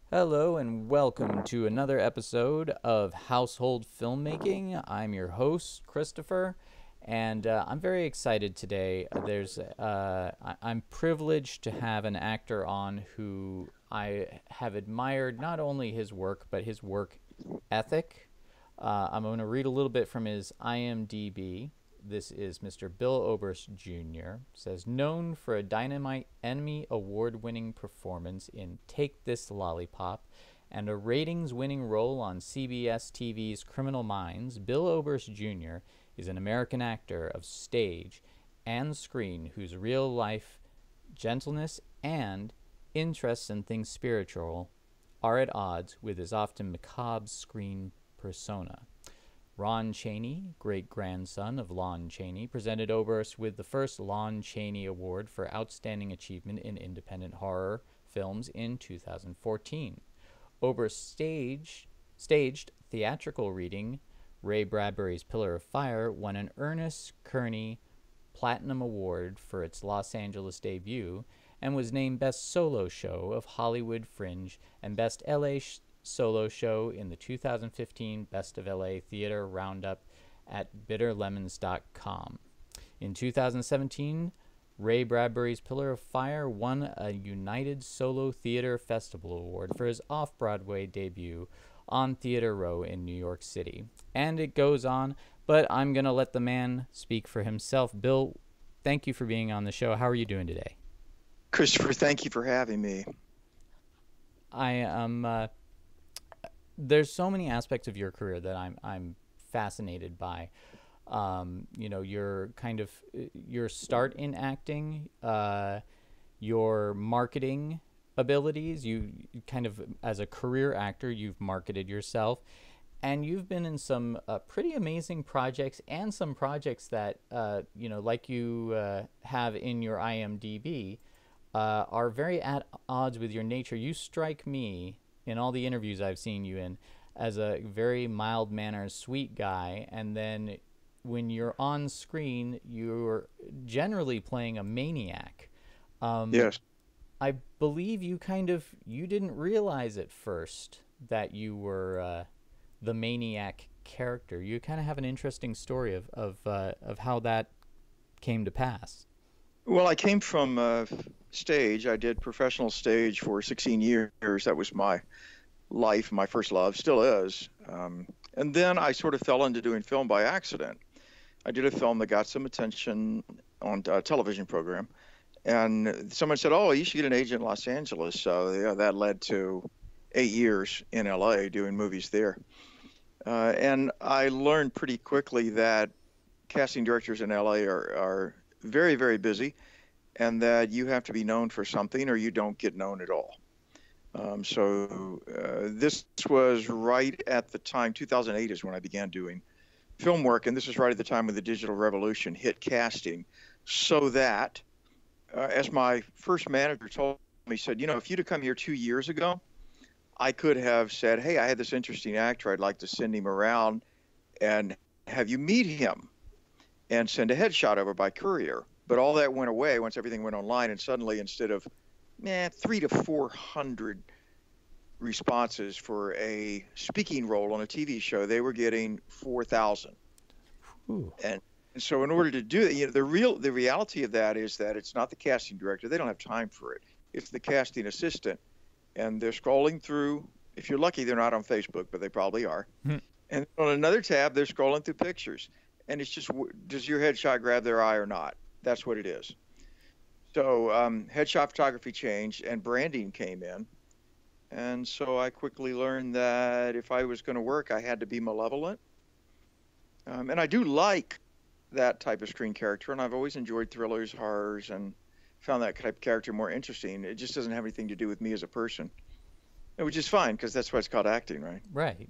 Hello and welcome to another episode of Household Filmmaking. I'm your host, Christopher, and I'm very excited today. I'm privileged to have an actor on who I have admired not only his work but his work ethic. I'm going to read a little bit from his IMDb. This is Mr. Bill Oberst Jr. Says, known for a Dynamite Emmy award-winning performance in Take This Lollipop and a ratings-winning role on CBS TV's Criminal Minds, Bill Oberst Jr. is an American actor of stage and screen whose real-life gentleness and interests in things spiritual are at odds with his often macabre screen persona. Ron Chaney, great-grandson of Lon Chaney, presented Oberst with the first Lon Chaney Award for Outstanding Achievement in Independent Horror Films in 2014. Oberst staged theatrical reading Ray Bradbury's Pillar of Fire won an Ernest Kearney Platinum Award for its Los Angeles debut and was named Best Solo Show of Hollywood Fringe and Best LA Solo Show in the 2015 Best of LA Theater Roundup at bitterlemons.com. In 2017, Ray Bradbury's Pillar of Fire won a United Solo Theater Festival Award for his off-Broadway debut on Theater Row in New York City. And it goes on, but I'm going to let the man speak for himself. Bill, thank you for being on the show. How are you doing today? Christopher, thank you for having me. I am... there's so many aspects of your career that I'm fascinated by. Your kind of your start in acting, your marketing abilities. You kind of, as a career actor, you've marketed yourself, and you've been in some pretty amazing projects and some projects that like you have in your IMDb, are very at odds with your nature. You strike me, in all the interviews I've seen you in, as a very mild-mannered, sweet guy, and then when you're on screen, you're generally playing a maniac. Yes. I believe you didn't realize at first that you were the maniac character. You kind of have an interesting story of how that came to pass. Well, I came from stage. I did professional stage for 16 years. That was my life, my first love, still is. And then I sort of fell into doing film by accident. I did a film that got some attention on a television program. And someone said, oh, you should get an agent in Los Angeles. So yeah, that led to 8 years in LA doing movies there. And I learned pretty quickly that casting directors in LA are very, very busy, and that you have to be known for something or you don't get known at all. This was right at the time, 2008 is when I began doing film work, and this was right at the time when the digital revolution hit casting, so that, as my first manager told me, he said, if you'd have come here 2 years ago, I could have said, hey, I had this interesting actor, I'd like to send him around and have you meet him and send a headshot over by courier. But all that went away once everything went online, and suddenly instead of 300 to 400 responses for a speaking role on a TV show, they were getting 4,000. And so in order to do it, the reality of that is that it's not the casting director. They don't have time for it. It's the casting assistant. And they're scrolling through. If you're lucky, they're not on Facebook, but they probably are. And on another tab, they're scrolling through pictures. And it's just, does your headshot grab their eye or not? That's what it is. So headshot photography changed and branding came in. And so I quickly learned that if I was going to work, I had to be malevolent. And I do like that type of screen character. And I've always enjoyed thrillers, horrors, and found that type of character more interesting. It just doesn't have anything to do with me as a person, which is fine because that's why it's called acting, right? Right.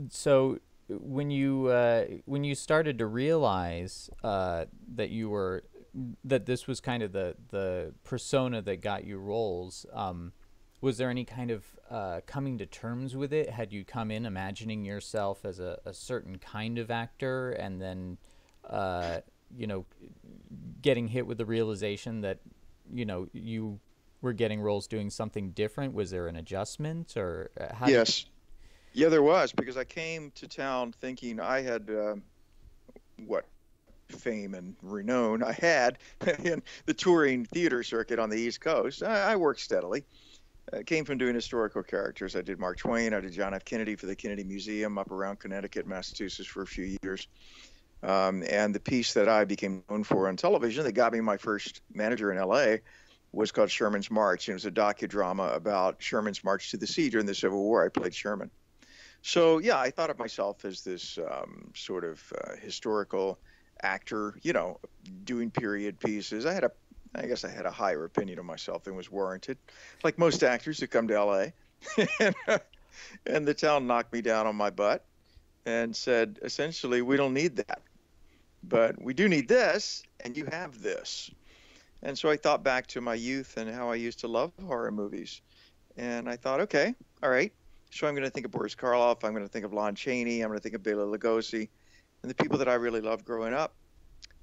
So when you started to realize that this was kind of the persona that got you roles, was there any kind of coming to terms with it? Had you come in imagining yourself as a certain kind of actor, and then getting hit with the realization that you were getting roles doing something different? Was there an adjustment, or how did? Yes. Yeah, there was, because I came to town thinking I had what fame and renown I had in the touring theater circuit on the East Coast. I worked steadily. Came from doing historical characters. I did Mark Twain. I did John F. Kennedy for the Kennedy Museum up around Connecticut, Massachusetts for a few years. And the piece that I became known for on television that got me my first manager in L.A. was called Sherman's March. And it was a docudrama about Sherman's march to the sea during the Civil War. I played Sherman. So, yeah, I thought of myself as this sort of historical actor, doing period pieces. I guess I had a higher opinion of myself than was warranted, like most actors who come to LA. And the town knocked me down on my butt and said, essentially, we don't need that, but we do need this, and you have this. And so I thought back to my youth and how I used to love horror movies. And I thought, okay, all right, so I'm going to think of Boris Karloff, I'm going to think of Lon Chaney, I'm going to think of Bela Lugosi, and the people that I really loved growing up,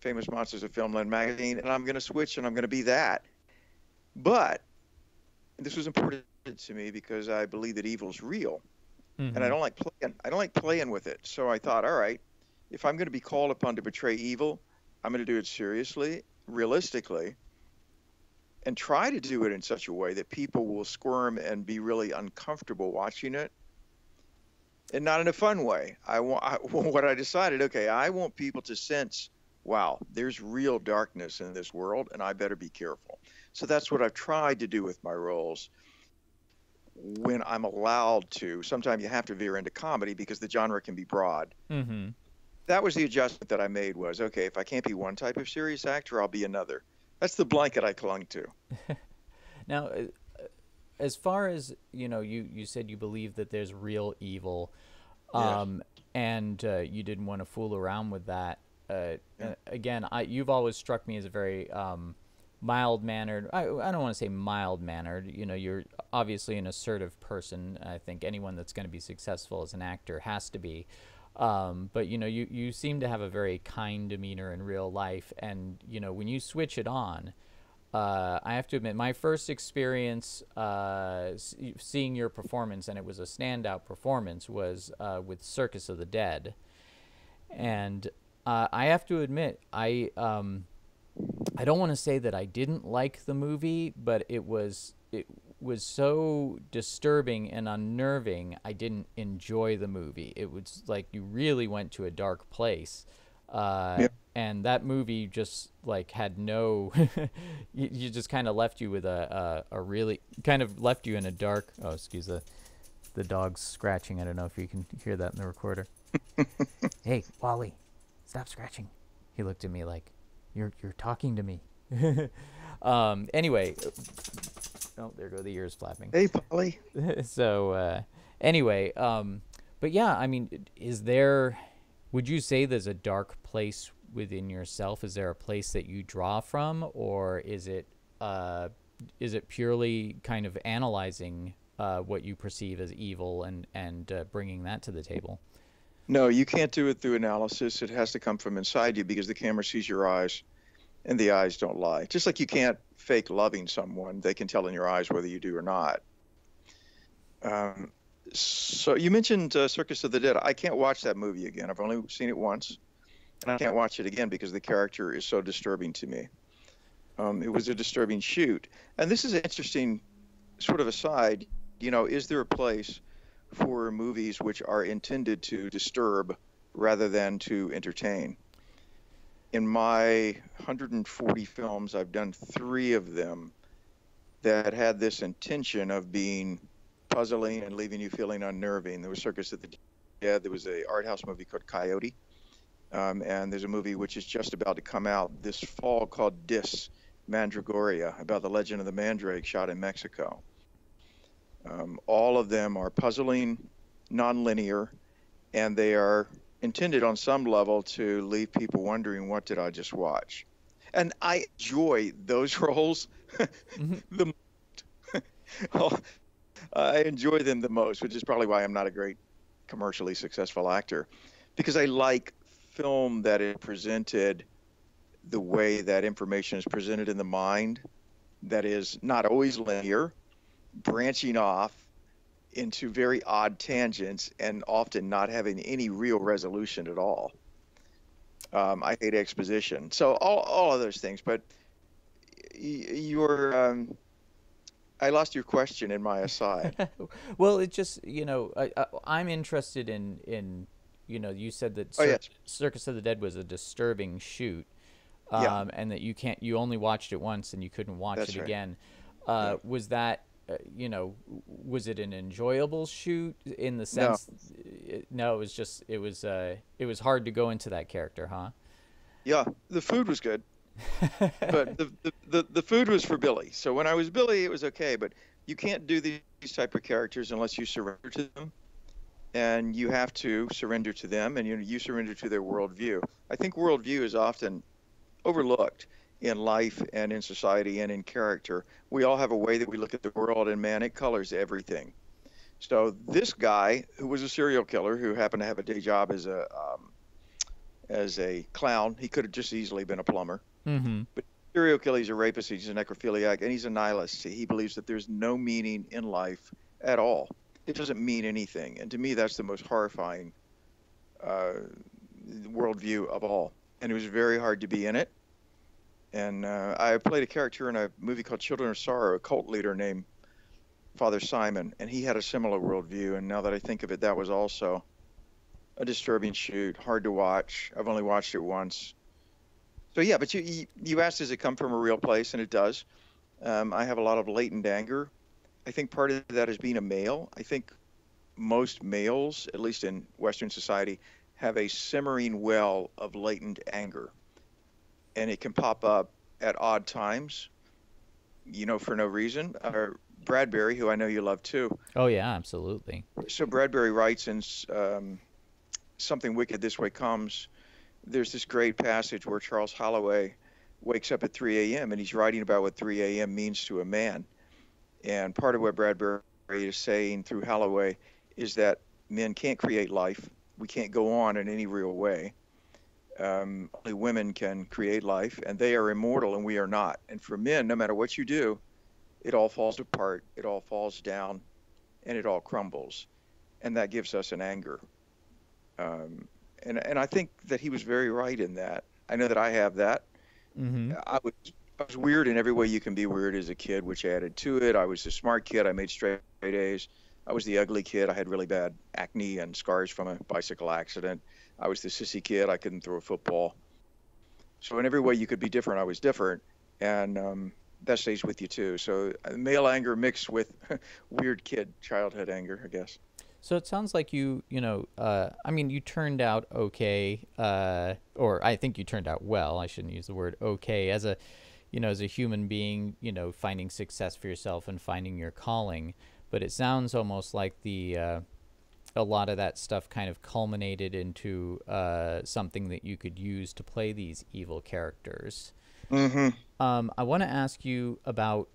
Famous Monsters of Filmland magazine, and I'm going to switch and I'm going to be that. But this was important to me because I believe that evil's real, and I don't like playing with it. So I thought, all right, if I'm going to be called upon to portray evil, I'm going to do it seriously, realistically, and try to do it in such a way that people will squirm and be really uncomfortable watching it, and not in a fun way. What I decided, okay, I want people to sense, wow, there's real darkness in this world, and I better be careful. So that's what I've tried to do with my roles when I'm allowed to. Sometimes you have to veer into comedy because the genre can be broad. Mm-hmm. That was the adjustment that I made was, okay, if I can't be one type of serious actor, I'll be another. That's the blanket I clung to. Now, as far as, you said you believe that there's real evil, Yes. and you didn't want to fool around with that. Again, you've always struck me as a very mild-mannered. I don't want to say mild-mannered. You're obviously an assertive person. I think anyone that's going to be successful as an actor has to be. But you seem to have a very kind demeanor in real life, and when you switch it on, I have to admit, my first experience seeing your performance, and it was a standout performance, was with Circus of the Dead, and I have to admit, I don't want to say that I didn't like the movie, but it was so disturbing and unnerving. I didn't enjoy the movie. It was like you really went to a dark place, and that movie just like had no. you just kind of left you with a really kind of left you in a dark. Oh, excuse the dog's scratching. I don't know if you can hear that in the recorder. Hey, Wally. Stop scratching. He looked at me like, you're talking to me. Anyway, oh, there go the ears flapping. Hey, Polly. So, anyway, but yeah, I mean, would you say there's a dark place within yourself? Is there a place that you draw from, or is it purely kind of analyzing what you perceive as evil and bringing that to the table? No, you can't do it through analysis. It has to come from inside you because the camera sees your eyes, and the eyes don't lie. Just like you can't fake loving someone, they can tell in your eyes whether you do or not. So you mentioned Circus of the Dead. I can't watch that movie again. I've only seen it once, and I can't watch it again because the character is so disturbing to me. It was a disturbing shoot. And this is an interesting sort of aside. Is there a place for movies which are intended to disturb rather than to entertain? In my 140 films, I've done 3 of them that had this intention of being puzzling and leaving you feeling unnerving. There was Circus of the Dead. There was a art house movie called Coyote. And there's a movie which is just about to come out this fall called Dis Mandragoria, about the legend of the Mandrake shot in Mexico. All of them are puzzling, nonlinear, and they are intended on some level to leave people wondering, what did I just watch? And I enjoy those roles the most. I enjoy them the most, which is probably why I'm not a great commercially successful actor, because I like film that is presented the way that information is presented in the mind, that is not always linear, branching off into very odd tangents and often not having any real resolution at all. I hate exposition. So all of those things. But I lost your question in my aside. Well, it just, I'm interested in, you said that Oh, yes. Circus of the Dead was a disturbing shoot, Yeah, and that you only watched it once and you couldn't watch that's it right. again. Yeah. Was that, was it an enjoyable shoot in the No. sense? No, it was hard to go into that character, huh? Yeah, the food was good, but the food was for Billy. So when I was Billy, it was okay. But you can't do these type of characters unless you surrender to them, and you have to surrender to them, and you surrender to their worldview. I think worldview is often overlooked in life and in society and in character. We all have a way that we look at the world, and man, it colors everything. So this guy, who was a serial killer, who happened to have a day job as a clown, he could have just easily been a plumber. Mm-hmm. But serial killer, he's a rapist, he's a necrophiliac, and he's a nihilist. He believes that there's no meaning in life at all. It doesn't mean anything. And to me, that's the most horrifying worldview of all. And it was very hard to be in it. And I played a character in a movie called Children of Sorrow, a cult leader named Father Simon, and he had a similar worldview. And now that I think of it, that was also a disturbing shoot, hard to watch. I've only watched it once. So yeah, but you asked, does it come from a real place? And it does. I have a lot of latent anger. I think part of that is being a male. I think most males, at least in Western society, have a simmering well of latent anger. And it can pop up at odd times, for no reason. Bradbury, who I know you love too. Oh yeah, absolutely. So Bradbury writes in Something Wicked This Way Comes. There's this great passage where Charles Holloway wakes up at 3 a.m. and he's writing about what 3 a.m. means to a man. And part of what Bradbury is saying through Holloway is that men can't create life. We can't go on in any real way. Only women can create life, and they are immortal, and we are not. And for men, no matter what you do, it all falls apart, it all falls down, and it all crumbles. And that gives us an anger. And I think that he was very right in that. I know that I have that. Mm-hmm. I was weird in every way you can be weird as a kid, which added to it. I was the smart kid. I made straight A's. I was the ugly kid. I had really bad acne and scars from a bicycle accident. I was the sissy kid. I couldn't throw a football. So in every way you could be different, I was different. And that stays with you too. So male anger mixed with weird kid childhood anger, I guess. So it sounds like you turned out okay, or I think you turned out well. I shouldn't use the word okay as a human being, finding success for yourself and finding your calling. But it sounds almost like a lot of that stuff kind of culminated into something that you could use to play these evil characters. Mm-hmm. I want to ask you about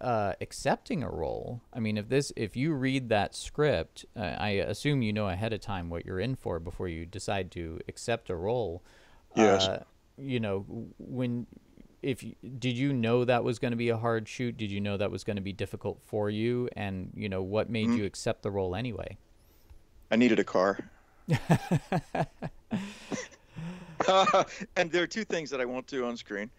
accepting a role. I mean, if you read that script, I assume you know ahead of time what you're in for before you decide to accept a role. Yes. Did you know that was going to be a hard shoot? Did you know that was going to be difficult for you? And what made you accept the role anyway? I needed a car. And there are two things that I won't do on screen.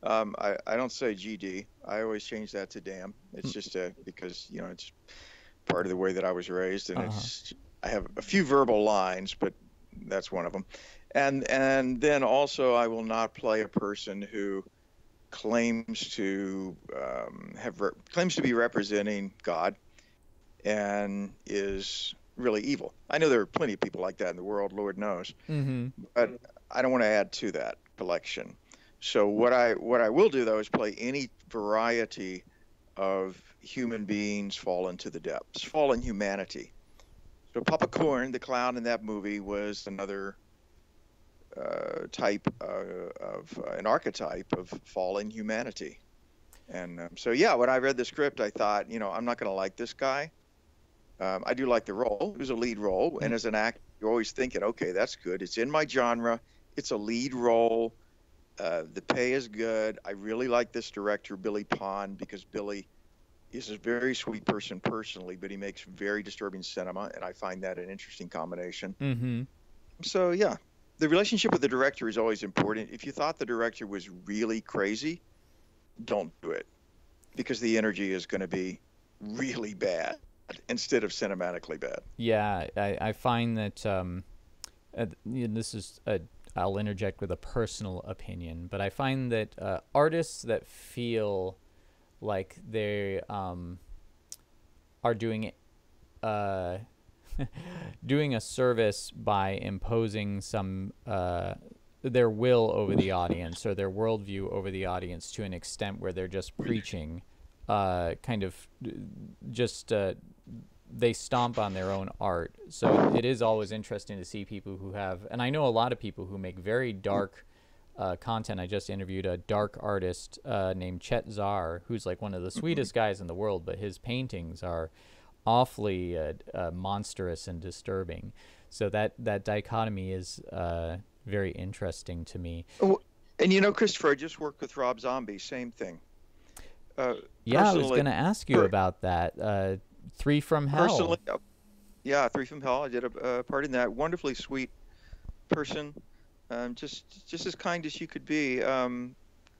I don't say GD. I always change that to damn. It's just because it's part of the way that I was raised, and I have a few verbal lines, but that's one of them. And then also I will not play a person who claims to be representing God and is really evil. I know there are plenty of people like that in the world, Lord knows. Mm-hmm. But I don't want to add to that collection. So what I will do though is play any variety of human beings fall into the depths, fallen humanity. So Papa Corn, the clown in that movie, was another type of an archetype of fallen humanity. And so yeah, when I read the script, I thought, I'm not going to like this guy. I do like the role. It was a lead role, and as an actor, you're always thinking, okay, that's good. It's in my genre. It's a lead role. The pay is good. I really like this director, Billy Pond, because Billy is a very sweet person personally, but he makes very disturbing cinema, and I find that an interesting combination. Mm-hmm. So, yeah, the relationship with the director is always important. If you thought the director was really crazy, don't do it, because the energy is going to be really bad instead of cinematically bad. Yeah, I find that this is I'll interject with a personal opinion, but I find that artists that feel like they are doing doing a service by imposing some their will over the audience or their worldview over the audience to an extent where they're just preaching, kind of just they stomp on their own art. So it is always interesting to see people who have, and I know a lot of people who make very dark content. I just interviewed a dark artist named Chet Zar, who's like one of the sweetest guys in the world, but his paintings are awfully monstrous and disturbing. So that dichotomy is very interesting to me. Oh, and Christopher, I just worked with Rob Zombie. Same thing. Yeah, I was going to ask you about that. Three from Hell. Personally, yeah, Three from Hell. I did a part in that. Wonderfully sweet person, just as kind as you could be.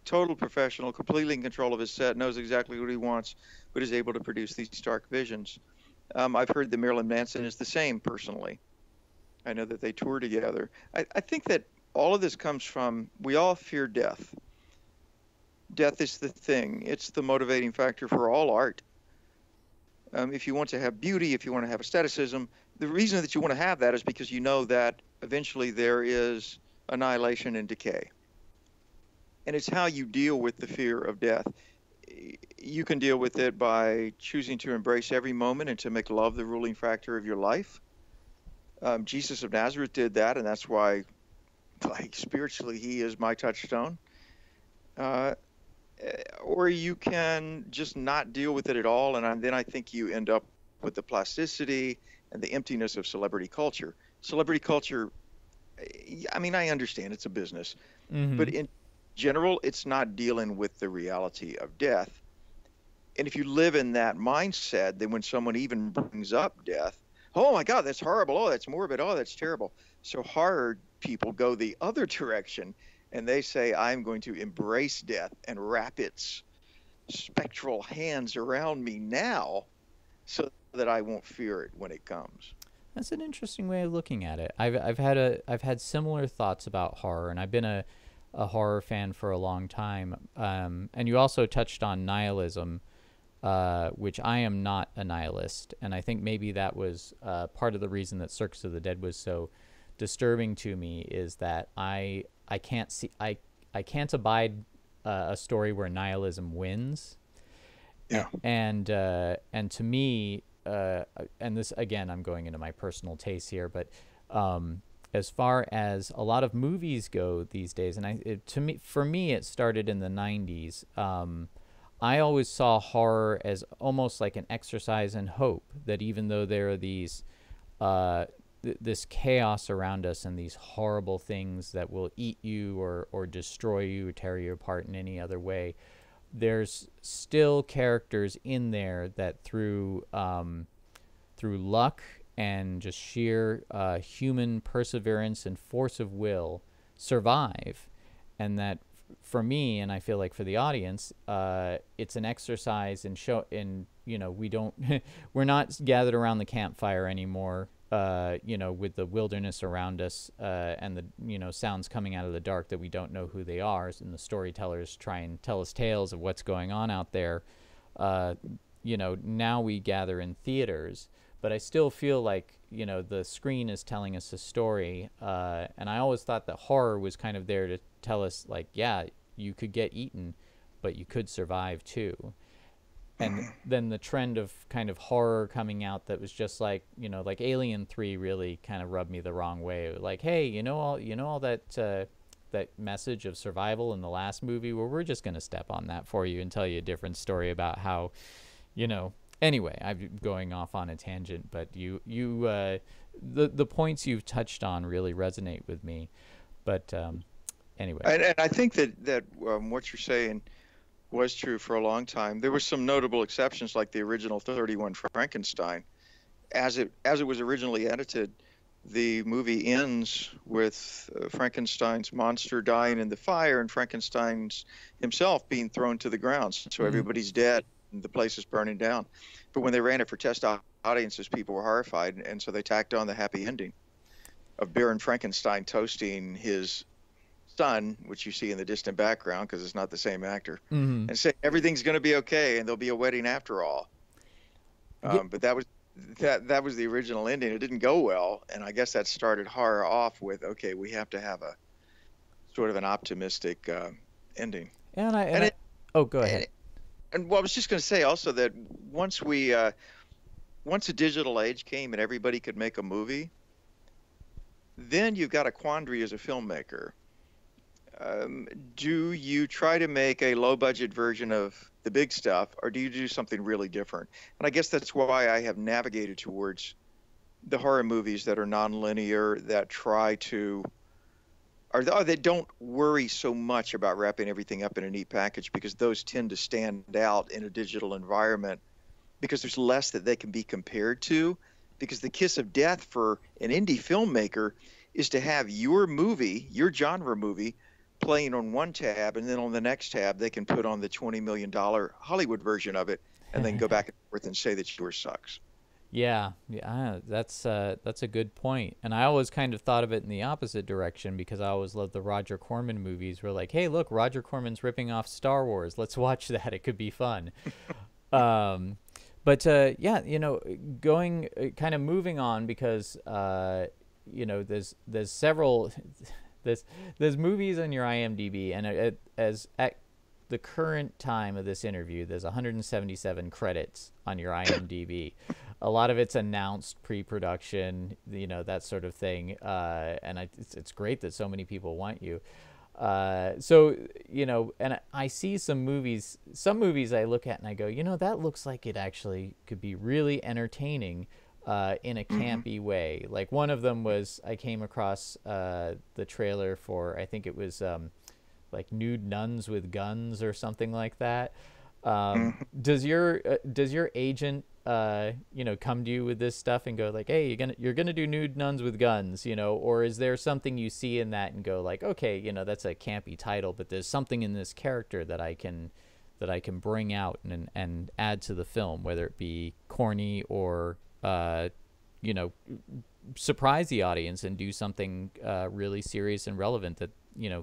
Total professional, completely in control of his set, knows exactly what he wants, but is able to produce these stark visions. I've heard that Marilyn Manson is the same personally. I know that they tour together. I think that all of this comes from, we all fear death. Death is the thing. It's the motivating factor for all art. If you want to have beauty, if you want to have aestheticism, the reason that you want to have that is because you know that eventually there is annihilation and decay. And it's how you deal with the fear of death. You can deal with it by choosing to embrace every moment and to make love the ruling factor of your life. Jesus of Nazareth did that, and that's why, like, spiritually, he is my touchstone. Or you can just not deal with it at all, and then I think you end up with the plasticity and the emptiness of celebrity culture. Celebrity culture, I mean, I understand it's a business, but in general, it's not dealing with the reality of death. And if you live in that mindset, then when someone even brings up death, oh my God, that's horrible. Oh, that's morbid. Oh, that's terrible. So horror people go the other direction, and they say, I'm going to embrace death and wrap its spectral hands around me now so that I won't fear it when it comes. That's an interesting way of looking at it. I've had similar thoughts about horror, and I've been a horror fan for a long time. And you also touched on nihilism, which I am not a nihilist, and I think maybe that was part of the reason that Circus of the Dead was so disturbing to me, is that I can't abide a story where nihilism wins. Yeah. And to me, and this again, I'm going into my personal taste here, but as far as a lot of movies go these days, and for me, it started in the 90s. I always saw horror as almost like an exercise in hope, that even though there are these this chaos around us and these horrible things that will eat you or destroy you or tear you apart in any other way, there's still characters in there that through luck and just sheer human perseverance and force of will survive. And that for me, and I feel like for the audience, it's an exercise in we're not gathered around the campfire anymore, with the wilderness around us, and the sounds coming out of the dark that we don't know who they are, and the storytellers try and tell us tales of what's going on out there. Now we gather in theaters, but I still feel like the screen is telling us a story, and I always thought that horror was kind of there to tell us, like, yeah, you could get eaten, but you could survive too. And then the trend of kind of horror coming out that was just like, like Alien 3 really kind of rubbed me the wrong way. Like, hey, all that message of survival in the last movie, well, we're just going to step on that for you and tell you a different story about how, anyway, I'm going off on a tangent, but the points you've touched on really resonate with me. But Anyway. And I think that what you're saying was true for a long time. There were some notable exceptions, like the original 31 Frankenstein. As it was originally edited, the movie ends with Frankenstein's monster dying in the fire and Frankenstein's himself being thrown to the ground. So everybody's dead and the place is burning down. But when they ran it for test audiences, people were horrified, and so they tacked on the happy ending of Baron Frankenstein toasting his son, which you see in the distant background because it's not the same actor, and say everything's going to be okay and there'll be a wedding after all. But that was the original ending. It didn't go well, and I guess that started horror off with, okay, we have to have a sort of an optimistic ending. Oh, go ahead. And well, I was just going to say also that once the digital age came and everybody could make a movie, then you've got a quandary as a filmmaker. Do you try to make a low-budget version of the big stuff, or do you do something really different? And I guess that's why I have navigated towards the horror movies that are non-linear, that try to, or they don't worry so much about wrapping everything up in a neat package, because those tend to stand out in a digital environment because there's less that they can be compared to. Because the kiss of death for an indie filmmaker is to have your movie, your genre movie, playing on one tab, and then on the next tab they can put on the $20 million Hollywood version of it, and then go back and forth and say that yours sucks. Yeah, that's a good point. And I always kind of thought of it in the opposite direction, because I always loved the Roger Corman movies. We're like, hey, look, Roger Corman's ripping off Star Wars. Let's watch that. It could be fun. But yeah, going kind of moving on, because there's several there's movies on your IMDb, and as at the current time of this interview, there's 177 credits on your IMDb. A lot of it's announced pre-production, that sort of thing, and it's great that so many people want you. So, and I see some movies I look at and I go, that looks like it actually could be really entertaining in a campy way. Like one of them was, I came across the trailer for, I think it was like Nude Nuns with Guns or something like that. Does your agent come to you with this stuff and go like, hey, you're gonna do Nude Nuns with Guns, or is there something you see in that and go like, okay, that's a campy title, but there's something in this character that I can bring out and add to the film, whether it be corny or surprise the audience and do something really serious and relevant that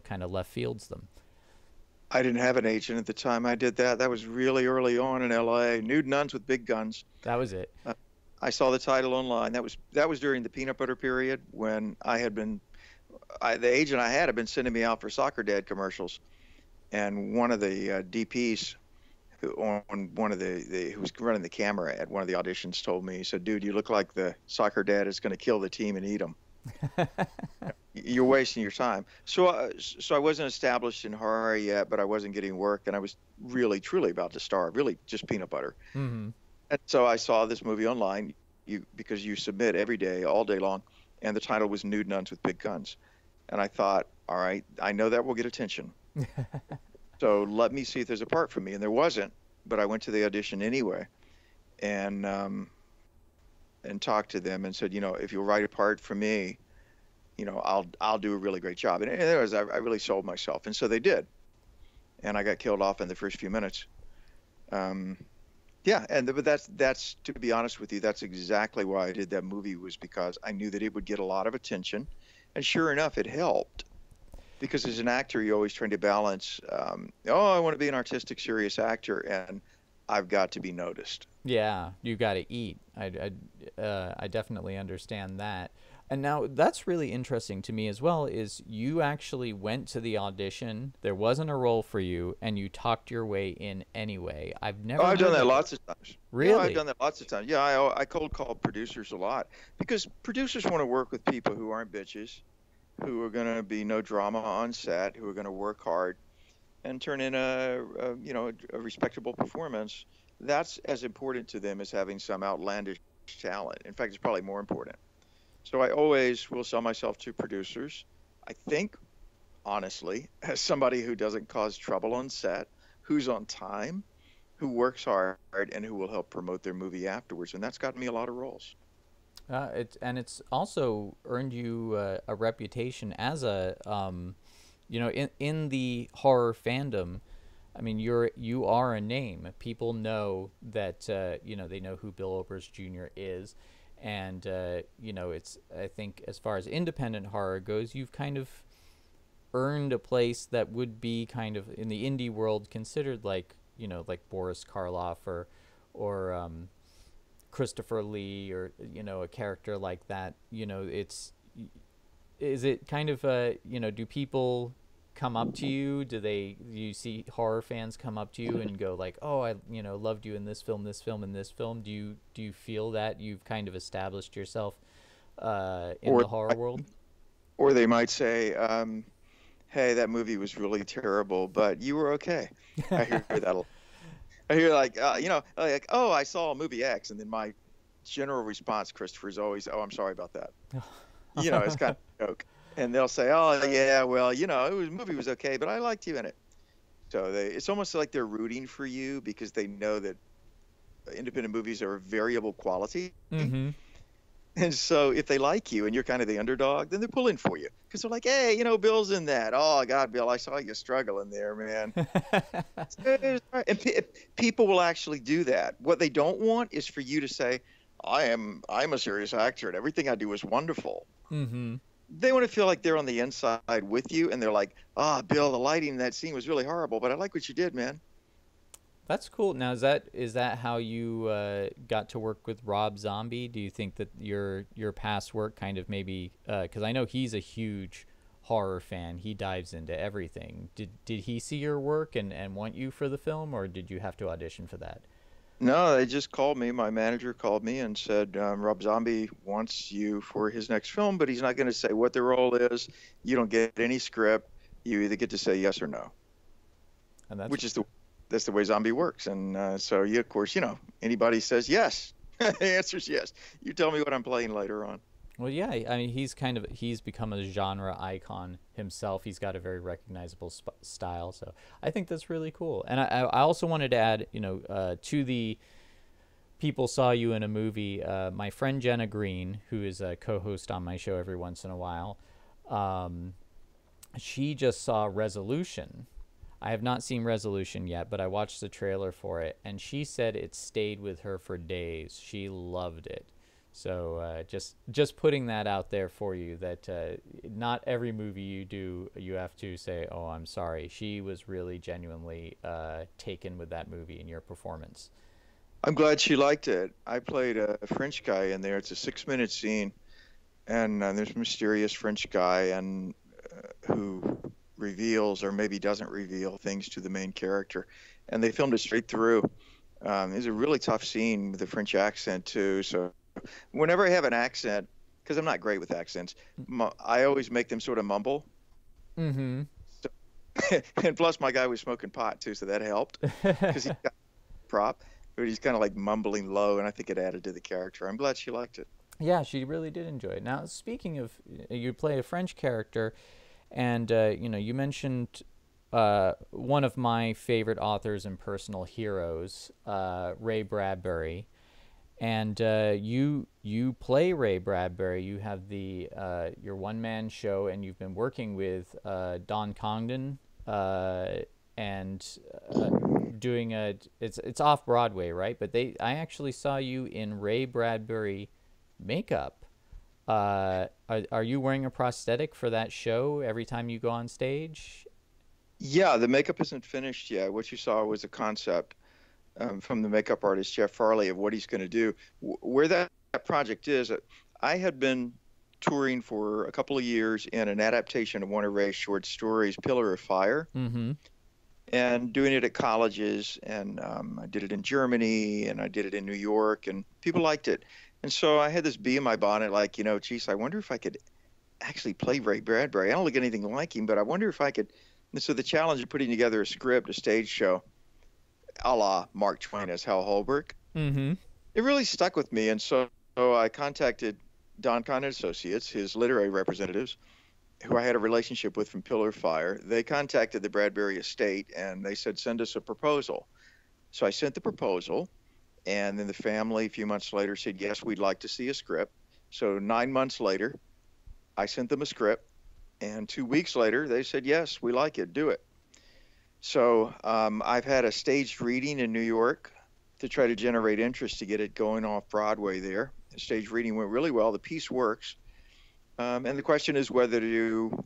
kind of left fields them. I didn't have an agent at the time I did that. That was really early on in LA. Nude Nuns with Big Guns. That was it. I saw the title online. That was during the peanut butter period, when the agent I had been sending me out for Soccer Dad commercials, and one of the DPs who was running the camera at one of the auditions told me, he said, "Dude, you look like the Soccer Dad is going to kill the team and eat them." You're wasting your time. So I wasn't established in horror yet, but I wasn't getting work, and I was really, truly about to starve, really just peanut butter. And so I saw this movie online, because you submit every day, all day long, and the title was Nude Nuns with Big Guns. And I thought, all right, I know that will get attention. So let me see if there's a part for me. And there wasn't, but I went to the audition anyway, and talked to them and said, if you'll write a part for me, I'll do a really great job. And I really sold myself. And so they did. And I got killed off in the first few minutes. Yeah. But that's, to be honest with you, that's exactly why I did that movie, was because I knew that it would get a lot of attention. And sure enough, it helped. Because as an actor, you're always trying to balance, I want to be an artistic, serious actor, and I've got to be noticed. Yeah, you got to eat. I definitely understand that. And now that's really interesting to me as well, is you actually went to the audition, there wasn't a role for you, and you talked your way in anyway. I've done that lots of times. Really? I've done that lots of times. Yeah, I cold call producers a lot, because producers want to work with people who aren't bitches, who are going to be no drama on set, who are going to work hard and turn in a respectable performance. That's as important to them as having some outlandish talent. In fact, it's probably more important. So I always will sell myself to producers. I think honestly, as somebody who doesn't cause trouble on set, who's on time, who works hard, and who will help promote their movie afterwards. And that's gotten me a lot of roles. It's also earned you a reputation as a in the horror fandom. I mean, you are a name. People know that they know who Bill Oberst Jr. is, and it's, I think, as far as independent horror goes, you've kind of earned a place that would be kind of in the indie world considered like Boris Karloff or Christopher Lee, or a character like that. Is it kind of do people come up to you? Do you see horror fans come up to you and go like, oh, I loved you in this film, and this film? Do you feel that you've kind of established yourself in the horror world? Or they might say, hey, that movie was really terrible, but you were okay. I hear that. I hear like oh, I saw movie X, and then my general response, Christopher, is always, oh, I'm sorry about that. It's kind of a joke. And they'll say, oh, yeah, well, the movie was okay, but I liked you in it. So it's almost like they're rooting for you because they know that independent movies are of variable quality. Mm-hmm. And so if they like you and you're kind of the underdog, then they're pulling for you because they're like, hey, Bill's in that. Oh, God, Bill, I saw you struggling there, man. And people will actually do that. What they don't want is for you to say, I'm a serious actor and everything I do is wonderful. Mm-hmm. They want to feel like they're on the inside with you, and they're like, Bill, the lighting in that scene was really horrible, but I like what you did, man. That's cool. Now, is that how you got to work with Rob Zombie? Do you think that your past work kind of maybe, because I know he's a huge horror fan, he dives into everything. Did he see your work and want you for the film, or did you have to audition for that? No, they just called me. My manager called me and said, Rob Zombie wants you for his next film, but he's not going to say what the role is. You don't get any script. You either get to say yes or no. And that's the way Zombie works. And so of course, anybody says yes. The answer's yes. You tell me what I'm playing later on. Well, yeah, I mean, he's become a genre icon himself. He's got a very recognizable style, so I think that's really cool. And I also wanted to add, to the people saw you in a movie, my friend Jenna Green, who is a co-host on my show every once in a while, she just saw Resolution. I have not seen Resolution yet, but I watched the trailer for it, and she said it stayed with her for days. She loved it. So just putting that out there for you, that not every movie you do, you have to say, oh, I'm sorry. She was really genuinely taken with that movie and your performance. I'm glad she liked it. I played a French guy in there. It's a 6-minute scene, and there's a mysterious French guy and who reveals or maybe doesn't reveal things to the main character. And they filmed it straight through. It was a really tough scene with the French accent, too, so whenever I have an accent, because I'm not great with accents, I always make them sort of mumble. Mm-hmm. So, and plus, my guy was smoking pot, too, so that helped. Because he's got a prop, but he's kind of like mumbling low, and I think it added to the character. I'm glad she liked it. Yeah, she really did enjoy it. Now, speaking of, you play a French character, and, you mentioned one of my favorite authors and personal heroes, Ray Bradbury. And you play Ray Bradbury. You have your one-man show, and you've been working with Don Congdon and doing it's off Broadway, right? But I actually saw you in Ray Bradbury makeup. Are you wearing a prosthetic for that show every time you go on stage? Yeah, the makeup isn't finished yet. What you saw was a concept. From the makeup artist Jeff Farley of what he's going to do. Where that project is, I had been touring for a couple of years in an adaptation of one of Ray's short stories, Pillar of Fire, and doing it at colleges. And I did it in Germany, and I did it in New York, and people liked it. And so I had this bee in my bonnet, like, geez, I wonder if I could actually play Ray Bradbury. I don't look anything like him, but I wonder if I could. And so the challenge of putting together a script, a stage show, a la Mark Twain as Hal Holbrook. Mm-hmm. It really stuck with me, and so I contacted Don Congdon Associates, his literary representatives, who I had a relationship with from Pillar Fire, they contacted the Bradbury estate and they said, send us a proposal. So I sent the proposal, and then the family a few months later said, yes, we'd like to see a script. So 9 months later, I sent them a script, and 2 weeks later, they said, yes, we like it, do it. So I've had a staged reading in New York to try to generate interest to get it going off Broadway there. The staged reading went really well. The piece works. And the question is whether to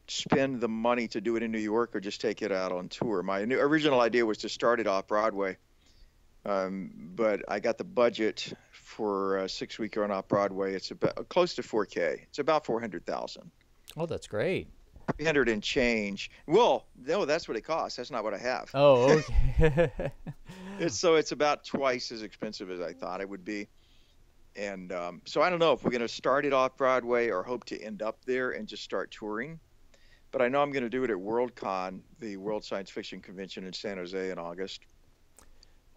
spend the money to do it in New York or just take it out on tour. My original idea was to start it off Broadway, but I got the budget for a 6-week run off Broadway. It's about close to 4K. It's about 400,000. Oh, that's great. 300 and change. Well, no, that's what it costs. That's not what I have. Oh, okay. It's about twice as expensive as I thought it would be. And so I don't know if we're going to start it off Broadway or hope to end up there and just start touring. But I know I'm going to do it at WorldCon, the World Science Fiction Convention in San Jose in August.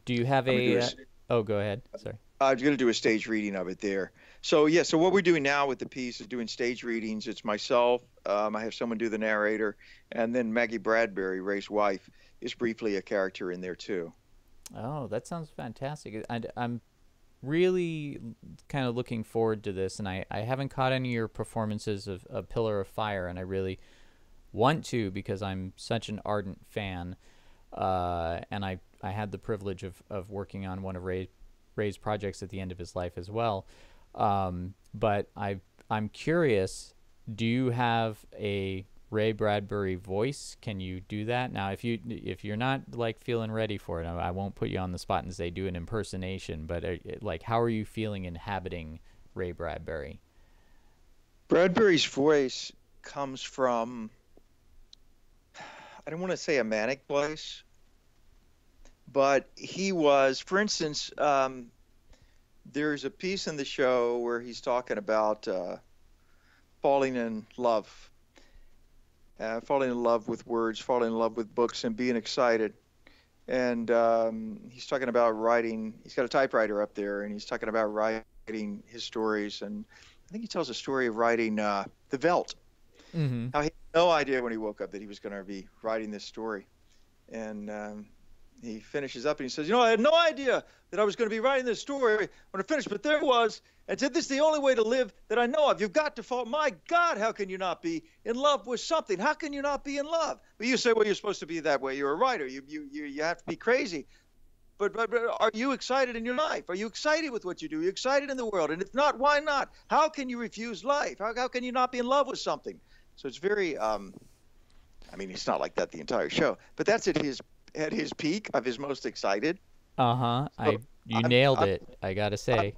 Do you have oh, go ahead. Sorry. I'm going to do a stage reading of it there. So, yeah, so what we're doing now with the piece is doing stage readings. It's myself. I have someone do the narrator. And then Maggie Bradbury, Ray's wife, is briefly a character in there, too. Oh, that sounds fantastic. I'm really kind of looking forward to this. And I haven't caught any of your performances of Pillar of Fire, and I really want to because I'm such an ardent fan. And I had the privilege of working on one of Ray's projects at the end of his life as well. But I'm curious, do you have a Ray Bradbury voice? Can you do that? Now, if you're not like feeling ready for it, I won't put you on the spot and say do an impersonation, but like, how are you feeling inhabiting Ray Bradbury? Bradbury's voice comes from, I don't want to say a manic place, but he was, for instance, there's a piece in the show where he's talking about falling in love with words, falling in love with books, and being excited. And he's talking about writing. He's got a typewriter up there, and he's talking about writing his stories. And I think he tells a story of writing The Veldt. Mm-hmm. How he had no idea when he woke up that he was going to be writing this story. And he finishes up and he says, I had no idea that I was going to be writing this story when I finished, but there it was. And said, this is the only way to live that I know of. You've got to fall. My God, how can you not be in love with something? How can you not be in love? But you say, well, you're supposed to be that way. You're a writer. You have to be crazy. But are you excited in your life? Are you excited with what you do? Are you excited in the world? And if not, why not? How can you refuse life? How can you not be in love with something? So it's very, it's not like that the entire show, but that's at his peak of his most excited. Uh-huh. So you nailed it, I got to say.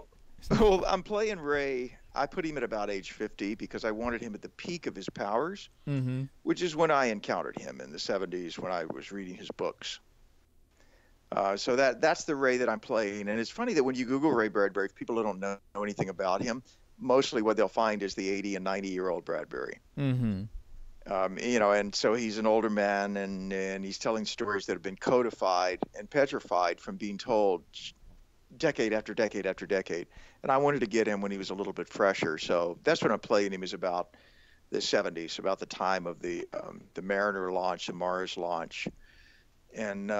Well, I'm playing Ray. I put him at about age 50 because I wanted him at the peak of his powers, mm-hmm. which is when I encountered him in the 70s when I was reading his books. So that's the Ray that I'm playing. And it's funny that when you Google Ray Bradbury, people don't know anything about him. Mostly what they'll find is the 80 and 90-year-old Bradbury. Mm-hmm. And so he's an older man, and he's telling stories that have been codified and petrified from being told decade after decade after decade. And I wanted to get him when he was a little bit fresher. So that's what I'm playing him, is about the 70s, about the time of the Mariner launch, the Mars launch. And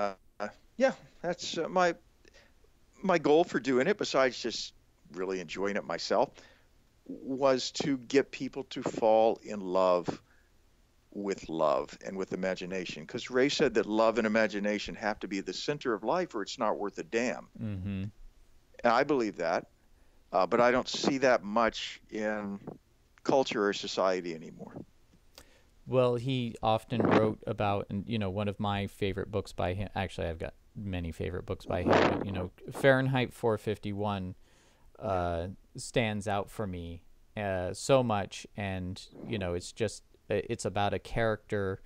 that's my goal for doing it, besides just really enjoying it myself, was to get people to fall in love and with imagination. Because Ray said that love and imagination have to be the center of life or it's not worth a damn. Mm-hmm. And I believe that, but I don't see that much in culture or society anymore. Well, he often wrote about, and one of my favorite books by him, actually I've got many favorite books by him, but, Fahrenheit 451 stands out for me so much. And, it's about a character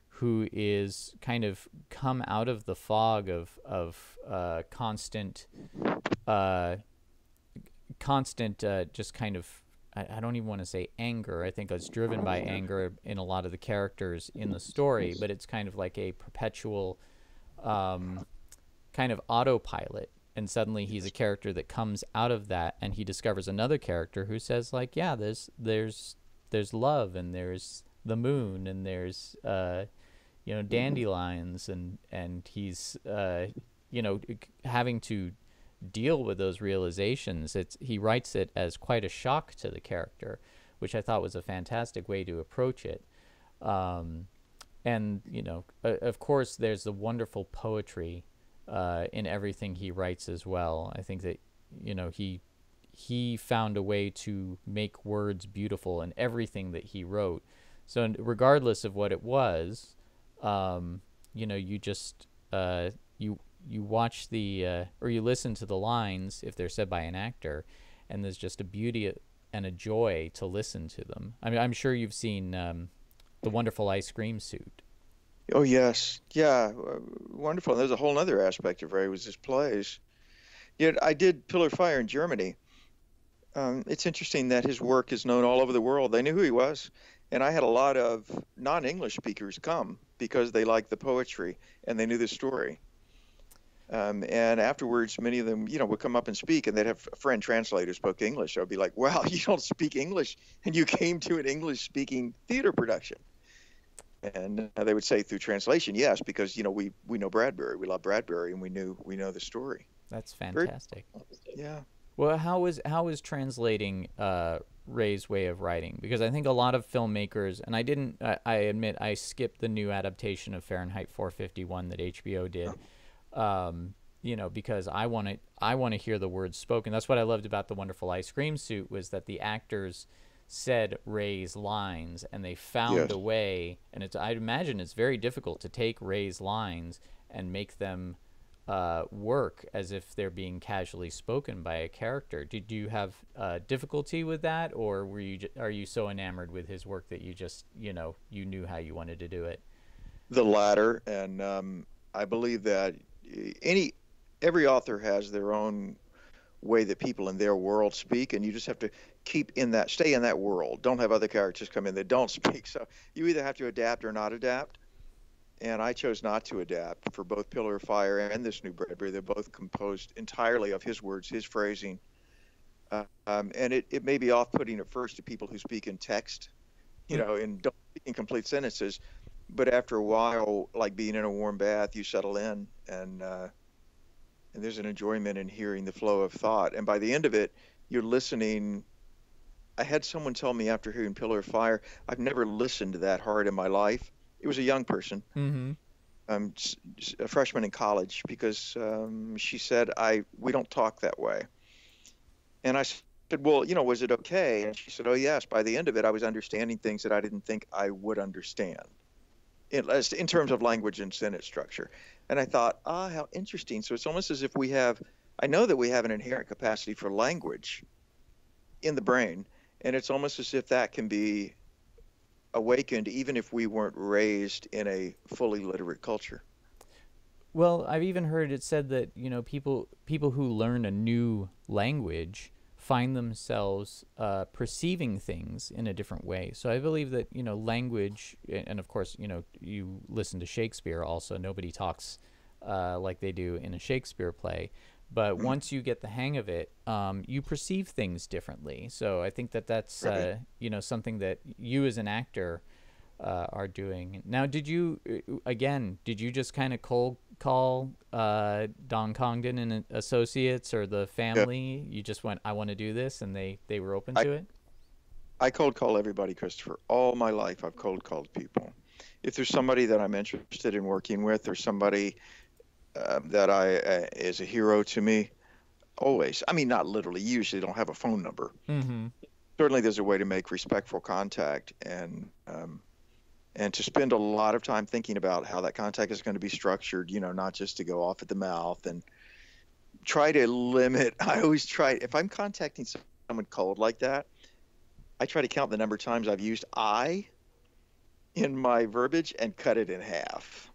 who is kind of come out of the fog of constant just kind of, I don't even want to say anger. I think it's driven by anger in a lot of the characters in the story, but it's kind of like a perpetual kind of autopilot. And suddenly he's a character that comes out of that, and he discovers another character who says, like, yeah, there's there's love, and there's the moon, and there's dandelions, and he's having to deal with those realizations. He writes it as quite a shock to the character, which I thought was a fantastic way to approach it. And of course, there's the wonderful poetry in everything he writes as well. I think that he found a way to make words beautiful in everything that he wrote. So regardless of what it was, you just you watch or you listen to the lines if they're said by an actor, and there's just a beauty and a joy to listen to them. I mean, I'm sure you've seen The Wonderful Ice Cream Suit. Oh, yes. Yeah, wonderful. There's a whole other aspect of Ray was his plays. Yet I did Pillar of Fire in Germany. It's interesting that his work is known all over the world. They knew who he was. And I had a lot of non-English speakers come because they liked the poetry and they knew the story. And afterwards, many of them, would come up and speak, and they'd have a friend translator who spoke English. So I'd be like, wow, you don't speak English, and you came to an English-speaking theater production. And they would say through translation, yes, because, we know Bradbury. We love Bradbury, and we know the story. That's fantastic. Yeah. Well, how is translating Ray's way of writing? Because I think a lot of filmmakers, and I admit I skipped the new adaptation of Fahrenheit 451 that HBO did. Because I want to hear the words spoken. That's what I loved about The Wonderful Ice Cream Suit, was that the actors said Ray's lines, and they found a way. And I imagine it's very difficult to take Ray's lines and make them work as if they're being casually spoken by a character. Did you have difficulty with that, or are you so enamored with his work that you just you knew how you wanted to do it? The latter, and I believe that every author has their own way that people in their world speak, and you just have to stay in that world. Don't have other characters come in that don't speak. So you either have to adapt or not adapt. And I chose not to adapt for both Pillar of Fire and this new Bradbury. They're both composed entirely of his words, his phrasing. And it may be off-putting at first to people who speak in text, and don't speak in complete sentences. But after a while, like being in a warm bath, you settle in, and there's an enjoyment in hearing the flow of thought. And by the end of it, you're listening. I had someone tell me after hearing Pillar of Fire, I've never listened that hard in my life. It was a young person, a freshman in college, because she said, we don't talk that way. And I said, well, was it okay? And she said, oh, yes. By the end of it, I was understanding things that I didn't think I would understand in terms of language and sentence structure. And I thought, how interesting. So it's almost as if I know that we have an inherent capacity for language in the brain, and it's almost as if that can be awakened even if we weren't raised in a fully literate culture. Well, I've even heard it said that people who learn a new language find themselves perceiving things in a different way. So I believe that language, and of course you listen to Shakespeare also. Nobody talks like they do in a Shakespeare play. But once you get the hang of it, you perceive things differently. So I think that's right. Something that you as an actor are doing. Now, did you just kind of cold call Don Congdon and Associates or the family? You just went, I want to do this, and they were open to it? I cold call everybody, Christopher. All my life I've cold called people. If there's somebody that I'm interested in working with, or somebody that is a hero to me, always. I mean, not literally. You usually don't have a phone number. Mm-hmm. Certainly, there's a way to make respectful contact, and to spend a lot of time thinking about how that contact is going to be structured. Not just to go off at the mouth, and try to limit. I always try, if I'm contacting someone cold like that, I try to count the number of times I've used "I" in my verbiage and cut it in half.